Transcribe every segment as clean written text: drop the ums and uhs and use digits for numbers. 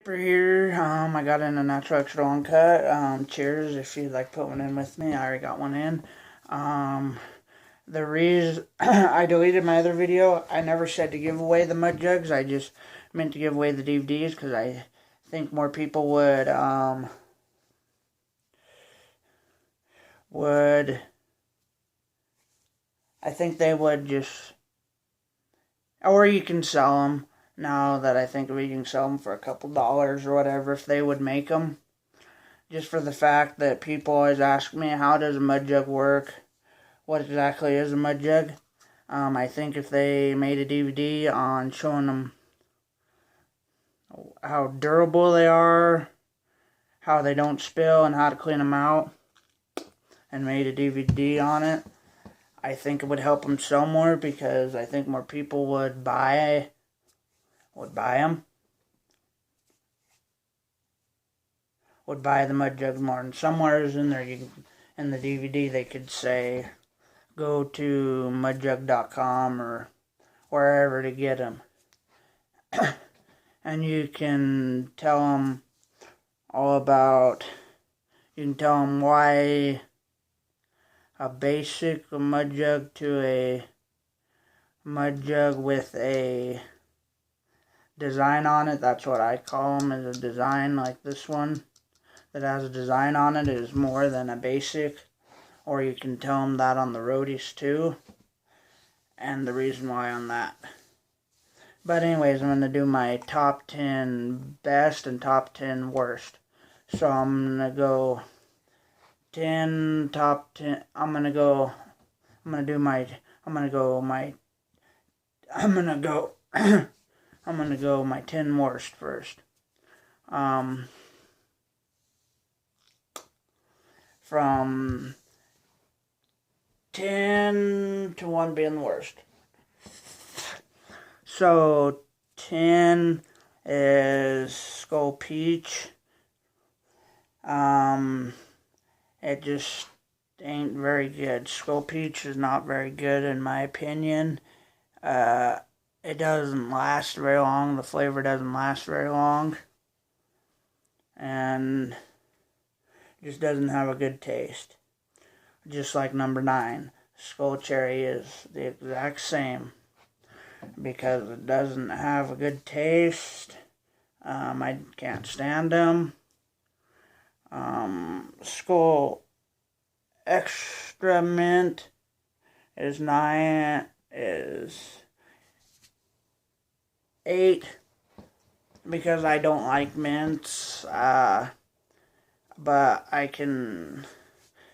For here, I got in a natural extra long cut. Cheers if you'd like to put one in with me. I already got one in. The reason I deleted my other video, I never said to give away the mud jugs. I just meant to give away the DVDs because I think more people would I think they would just, or you can sell them. Now that I think of it, you can sell them for a couple dollars or whatever if they would make them. Just for the fact that people always ask me, how does a mud jug work? What exactly is a mud jug? I think if they made a DVD on showing them how durable they are, how they don't spill, and how to clean them out, and made a DVD on it, I think it would help them sell more because I think more people would buy them. Would buy the mud jugs more. And somewhere in there, in the DVD, they could say, go to mudjug.com or wherever to get them. And you can tell them all about, you can tell them why a basic mud jug to a mud jug with a design on it, that's what I call them, is a design like this one that has a design on it is more than a basic. Or you can tell them that on the roadies too, and the reason why on that. But anyways, I'm going to do my top 10 best and top 10 worst. So I'm going to go 10 top 10. I'm going to go my 10 worst first. From 10 to 1 being the worst. So 10 is Skull Peach. It just ain't very good. Skull Peach is not very good in my opinion. It doesn't last very long. The flavor doesn't last very long. And just doesn't have a good taste. Just like number 9. Skull Cherry is the exact same. Because it doesn't have a good taste. I can't stand them. Skull Extra Mint is 8 because I don't like mints, but I can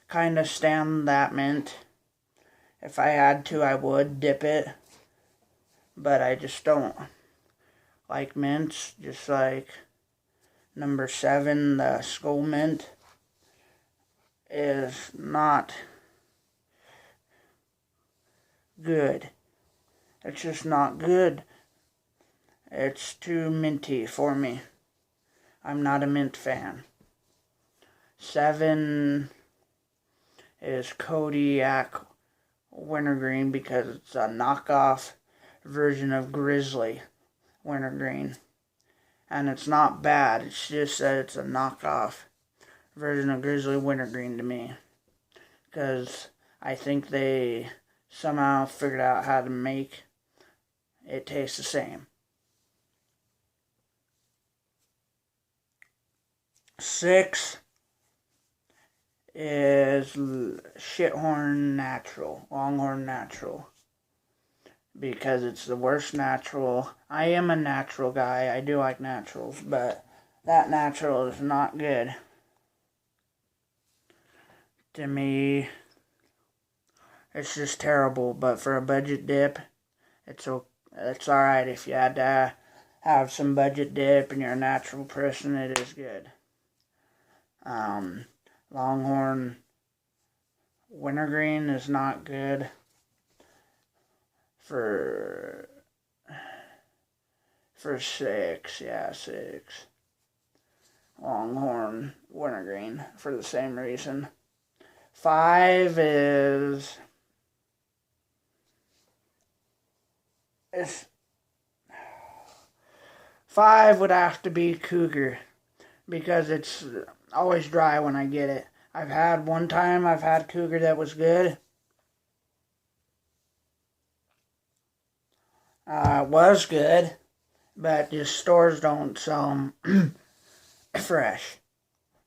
kind of stand that mint. If I had to, I would dip it, but I just don't like mints. Just like number 7, the Skull Mint is not good. It's just not good. It's too minty for me. I'm not a mint fan. 7 is Kodiak Wintergreen because it's a knockoff version of Grizzly Wintergreen. And it's not bad, it's just that it's a knockoff version of Grizzly Wintergreen to me. Because I think they somehow figured out how to make it taste the same. 6 is Shithorn Natural, Longhorn Natural. Because it's the worst natural. I am a natural guy. I do like naturals, but that natural is not good. To me, it's just terrible. But for a budget dip, it's alright. If you had to have some budget dip and you're a natural person, it is good. Longhorn Wintergreen is not good. For 6, yeah, 6. Longhorn Wintergreen for the same reason. 5 is 5 5 would have to be Cougar, because it's always dry when I get it. I've had Cougar that was good. It was good, but just stores don't sell them fresh.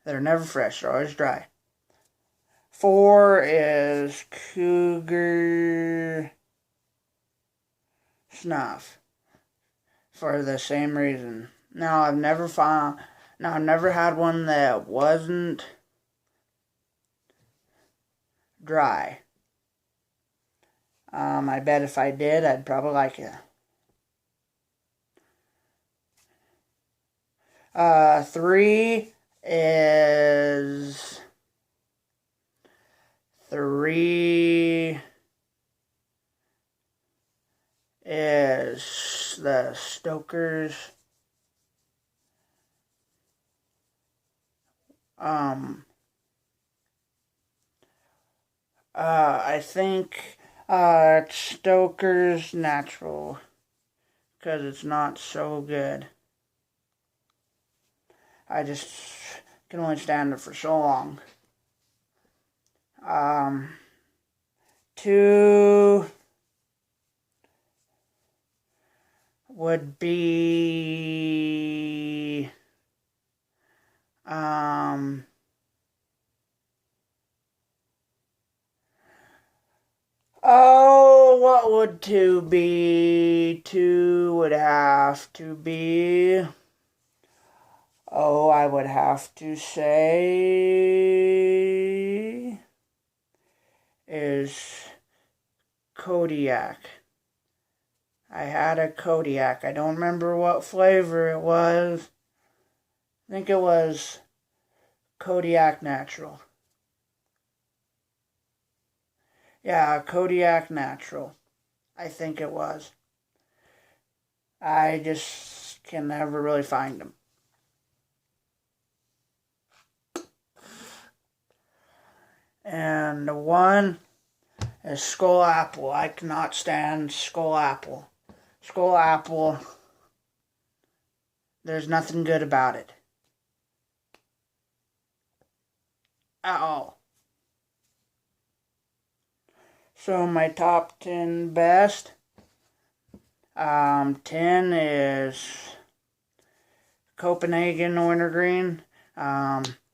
They're never fresh, they're always dry. 4 is Cougar Snuff, for the same reason. Now, I've never had one that wasn't dry. I bet if I did, I'd probably like it. 3 is the Stoker's I think it's Stoker's Natural, because it's not so good. I just can only stand it for so long. 2 would be what would 2 be? 2 would have to be, I would have to say is Kodiak. I had a Kodiak. I don't remember what flavor it was. I think it was Kodiak Natural. Yeah, Kodiak Natural. I think it was. I just can never really find them. And 1 is Skull Apple. I cannot stand Skull Apple. Skull Apple, there's nothing good about it at all. So my top 10 best. 10 is Copenhagen Wintergreen.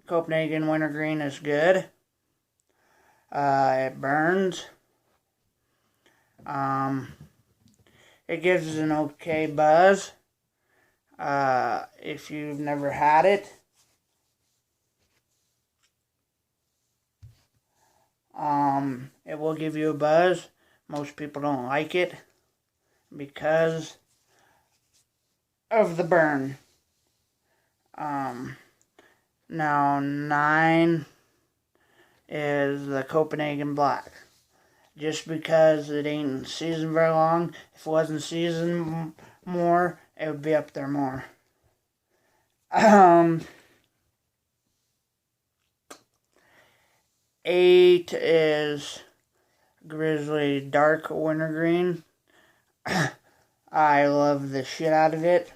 Copenhagen Wintergreen is good. It burns. It gives an okay buzz. If you've never had it. It will give you a buzz. Most people don't like it because of the burn. Now 9 is the Copenhagen Black. Just because it ain't seasoned very long. If it wasn't seasoned more, it would be up there more. 8 is Grizzly Dark Wintergreen. I love the shit out of it.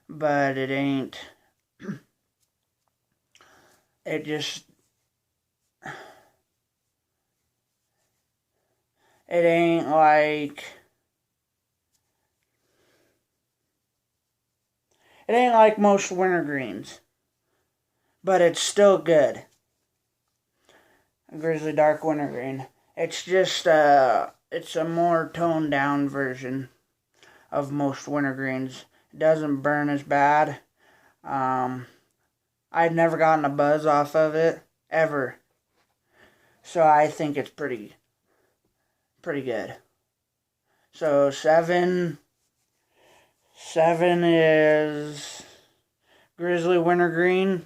But it ain't. It just. It ain't like. It ain't like most wintergreens. But it's still good. Grizzly Dark Wintergreen. It's just it's a more toned down version of most wintergreens. It doesn't burn as bad. I've never gotten a buzz off of it ever. So I think it's pretty good. So 7 is Grizzly Wintergreen.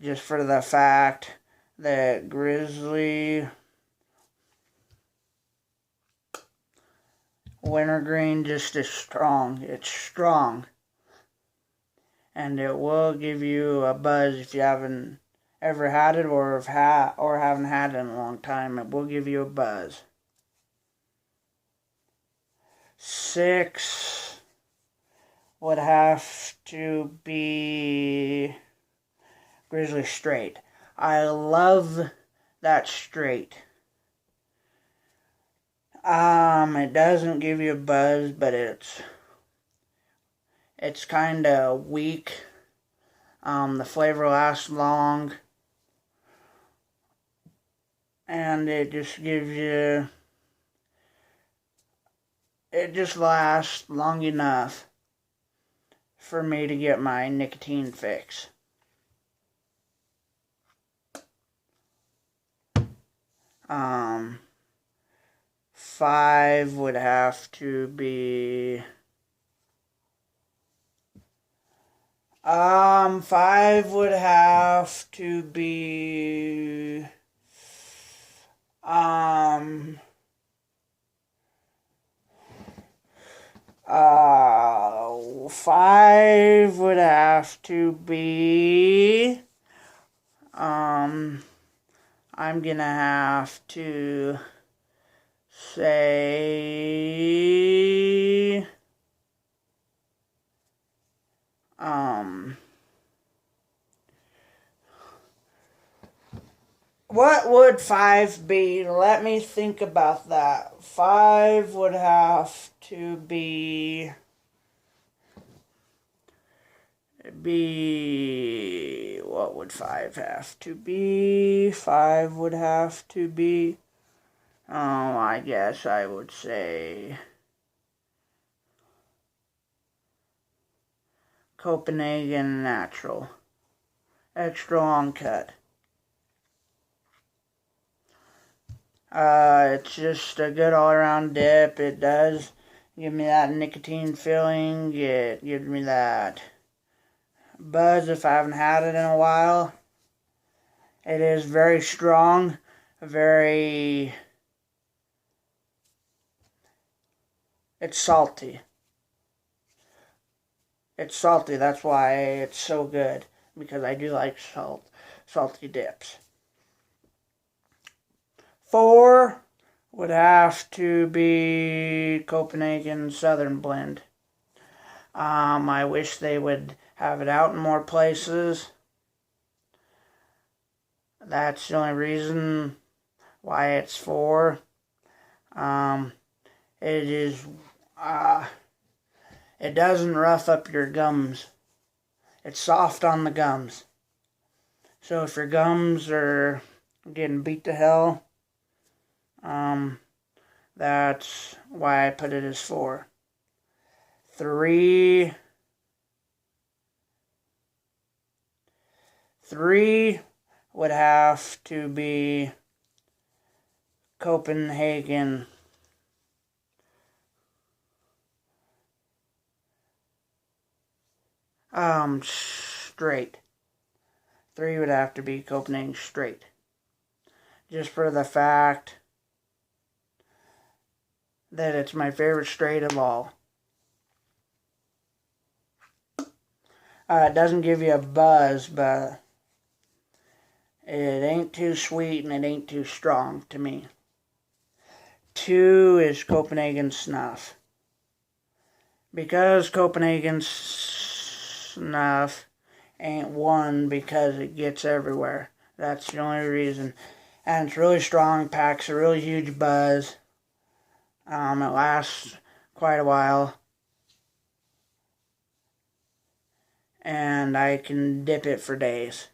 Just for the fact that Grizzly Wintergreen just is strong. It's strong. And it will give you a buzz if you haven't ever had it or haven't had it in a long time. It will give you a buzz. 6 would have to be Grizzly Straight. I love that straight. It doesn't give you a buzz, but it's kind of weak. The flavor lasts long, and it just lasts long enough for me to get my nicotine fix. Five would have to be 5 would have to be 5 would have to be I'm gonna have to say what would 5 be? Let me think about that. 5 would have to be what would 5 have to be? 5 would have to be I guess I would say Copenhagen Natural. Extra long cut. It's just a good all-around dip. It does give me that nicotine feeling. It gives me that buzz if I haven't had it in a while. It is very strong, it's salty. It's salty, that's why it's so good, because I do like salty dips. 4 would have to be Copenhagen Southern Blend. I wish they would have it out in more places. That's the only reason why it's 4. It doesn't rough up your gums. It's soft on the gums. So if your gums are getting beat to hell, that's why I put it as 4. 3 would have to be Copenhagen Straight. 3 would have to be Copenhagen Straight. Just for the fact that it's my favorite straight of all. It doesn't give you a buzz, but it ain't too sweet and it ain't too strong to me. 2 is Copenhagen Snuff. Because Copenhagen Snuff ain't 1 because it gets everywhere. That's the only reason. And it's really strong, packs a really huge buzz. It lasts quite a while. And I can dip it for days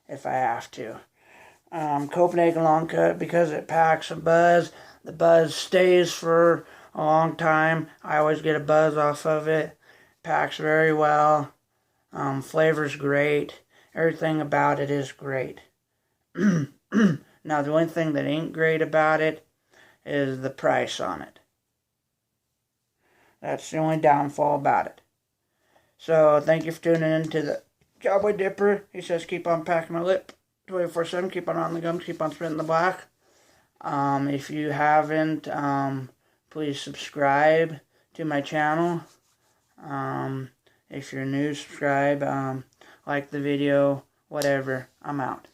if I have to. Copenhagen Long Cut, because it packs a buzz, the buzz stays for a long time. I always get a buzz off of it. Packs very well. Flavor's great. Everything about it is great. Now, the only thing that ain't great about it is the price on it. That's the only downfall about it. So, thank you for tuning in to the Cowboy Dipper. He says, keep on packing my lip 24/7. Keep on the gums. Keep on spitting the black. If you haven't, please subscribe to my channel. If you're new, subscribe. Like the video. Whatever. I'm out.